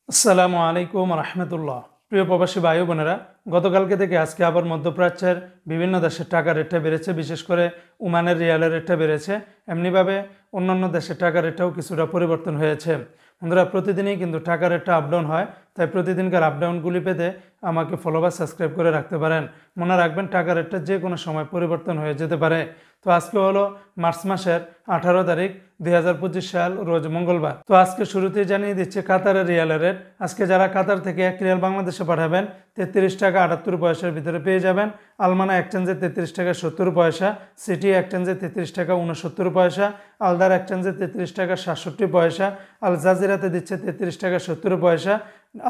আসসালামু আলাইকুম রহমতুল্লাহ। প্রিয় প্রবাসী ভাই বোনেরা, গতকালকে থেকে আজকে আবার মধ্যপ্রাচ্যের বিভিন্ন দেশের টাকার রেটটা বেড়েছে। বিশেষ করে ওমানের রিয়ালের রেটটা বেড়েছে। এমনিভাবে অন্যান্য দেশের টাকার রেটটাও কিছুটা পরিবর্তন হয়েছে। বন্ধুরা, প্রতিদিনই কিন্তু টাকার রেটটা আপডাউন হয়, তাই প্রতিদিনকার আপডাউনগুলি পেতে আমাকে ফলো বা সাবস্ক্রাইব করে রাখতে পারেন। মনে রাখবেন, টাকার রেটটা যে কোনো সময় পরিবর্তন হয়ে যেতে পারে। তো আজকে হলো মার্চ মাসের 18 তারিখ 2025 সাল, রোজ মঙ্গলবার। তো আজকে শুরুতেই জানিয়ে দিচ্ছে কাতারের রিয়ালের রেট। আজকে যারা কাতার থেকে 1 রিয়াল বাংলাদেশে পাঠাবেন 33 টাকা 78 পয়সার ভিতরে পেয়ে যাবেন। আলমানা এক্সচেঞ্জে 33 টাকা 70 পয়সা, সিটি এক্সচেঞ্জে 33 টাকা 69 পয়সা, আলদার এক্সচেঞ্জে 33 টাকা 67 পয়সা, আল জাজিরাতে দিচ্ছে 33 টাকা 70 পয়সা,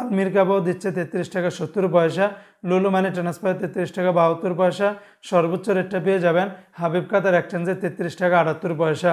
আলমির কাবাও দিচ্ছে 33 টাকা 70 পয়সা, লুলু মানি ট্রান্সফার 33 টাকা 72 পয়সা। সর্বোচ্চ রেটটা পেয়ে যাবেন হাবিব কাতার এক্সচেঞ্জে 33 টাকা 78 পয়সা।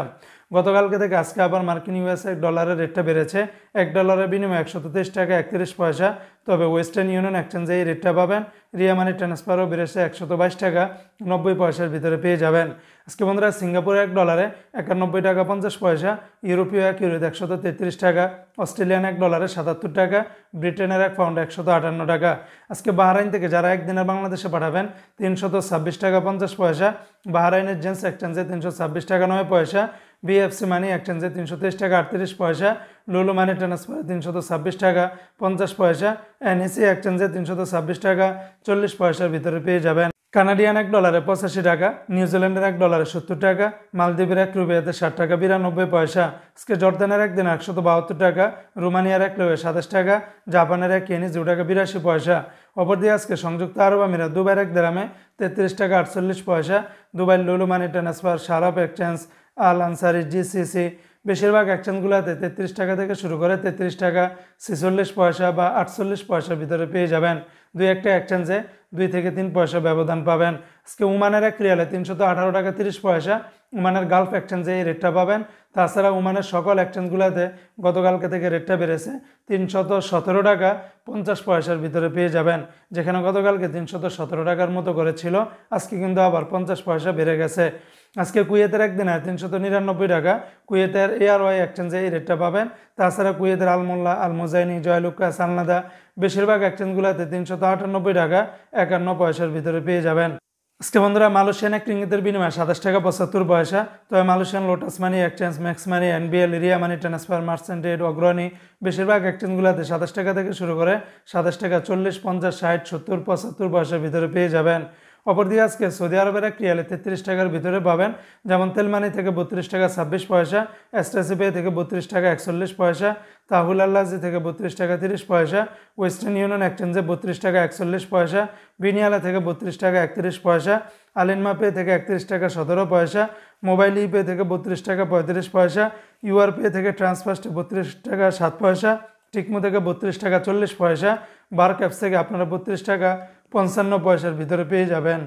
গতকালকে থেকে আজকে আবার মার্কিন ইউএস ডলারের রেটটা বেড়েছে। $1 বিনিময়ে 123 টাকা 31 পয়সা। তবে ওয়েস্টার্ন ইউনিয়ন এক্সচেঞ্জে এই রেটটা পাবেন। রিয়া মানি ট্রান্সফারও বেড়েছে 122 টাকা 90 পয়সার ভিতরে পেয়ে যাবেন। আজকে বন্ধুরা, সিঙ্গাপুরে $1 91 টাকা 50 পয়সা, ইউরোপীয় $1 133 টাকা, অস্ট্রেলিয়ান $1 77 টাকা, ব্রিটেনের £1 158 টাকা। আজকে বাহরাইন থেকে যারা একদিনের বাংলাদেশে পাঠাবেন 326 টাকা 50 পয়সা, বাহরাইনের জেন্স এক্সচেঞ্জে 326 টাকা 9 পয়সা, বিএফসি মানি এক্সচেঞ্জে 323 টাকা 38 পয়সা, লুলু মানি ট্রান্সফারে 326 টাকা 50 পয়সা, এনএসি এক্সচেঞ্জে 326 টাকা 40 পয়সার ভিতরে পেয়ে যাবেন। কানাডিয়ান $1 85 টাকা, নিউজিল্যান্ডের $1 70 টাকা, মালদ্বীপের ₹1 60 টাকা 92 পয়সা। আজকে জর্দানের একদিন 172 টাকা, রোমানিয়ার €1 27 টাকা, জাপানের $1 2 টাকা 82 পয়সা। অপরদিকে আজকে সংযুক্ত আরব আমিরাত দুবাইয়ের 1 দিরহামে 33 টাকা 48 পয়সা, দুবাই লুলু মানি ট্রান্সফার, শারাপ এক্সচেঞ্জ, আল আনসারি, জিসিসি বেশিরভাগ এক্সচেঞ্জগুলোতে 33 টাকা থেকে শুরু করে 33 টাকা 46 পয়সা বা 48 পয়সার ভিতরে পেয়ে যাবেন। দুই একটা এক্সচেঞ্জে 2 থেকে 3 পয়সা ব্যবধান পাবেন। আজকে ওমানের 1 রিয়ালে 318 টাকা 30 পয়সা, ওমানের গালফ এক্সচেঞ্জে এই রেটটা পাবেন। তাছাড়া ওমানের সকল এক্সচেঞ্জগুলোতে গতকালকে থেকে রেটটা বেড়েছে 317 টাকা 50 পয়সার ভিতরে পেয়ে যাবেন। যেখানে গতকালকে 317 টাকার মতো করেছিল, আজকে কিন্তু আবার 50 পয়সা বেড়ে গেছে। আজকে কুয়েতের একদিনে 399 টাকা, কুয়েতের এআরওয়াই এক্সচেঞ্জে এই রেটটা পাবেন। তাছাড়া কুয়েতের আলমোল্লা, আল মুজাইনি, জয়লুক্কাস, আলনাদা বেশিরভাগ এক্সচেঞ্জগুলোতে 398 টাকা 51 পয়সার ভিতরে পেয়ে যাবেন। আজকে বন্ধুরা, মালয়েশিয়ান এক রিঙ্গিতের বিনিময়ে 27 টাকা 75 পয়সা। তবে Malaysian Lotus money exchange, Max money, NBL, Ria money transfer, মার্চেন্টেড, অগ্রণী বেশিরভাগ এক্সচেঞ্জগুলোতে 27 টাকা থেকে শুরু করে 27 টাকা 40, 50, 60, 70, 75 পয়সার ভিতরে পেয়ে যাবেন। অপরদিকে আজকে সৌদি আরবের 1 রিয়ালে 33 টাকার ভিতরে পাবেন। যেমন তেলমানি থেকে 32 টাকা 26 পয়সা, এসটিসি পে থেকে 32 টাকা 41 পয়সা, তাহুল আল্লাজি থেকে 32 টাকা 30 পয়সা, ওয়েস্টার্ন ইউনিয়ন এক্সচেঞ্জে 32 টাকা 41 পয়সা, বিনিয়ালা থেকে 32 টাকা 31 পয়সা, আলিনমা পে থেকে 31 টাকা 17 পয়সা, মোবাইল ইপে থেকে 32 টাকা 35 পয়সা, ইউআর পে থেকে ট্রান্সফার্স্টে 32 টাকা 7 পয়সা, টিকমো থেকে 32 টাকা 40 পয়সা, বার্ক অ্যাপস থেকে আপনারা 32 টাকা 55 পয়সার ভিতরে পেয়ে যাবেন।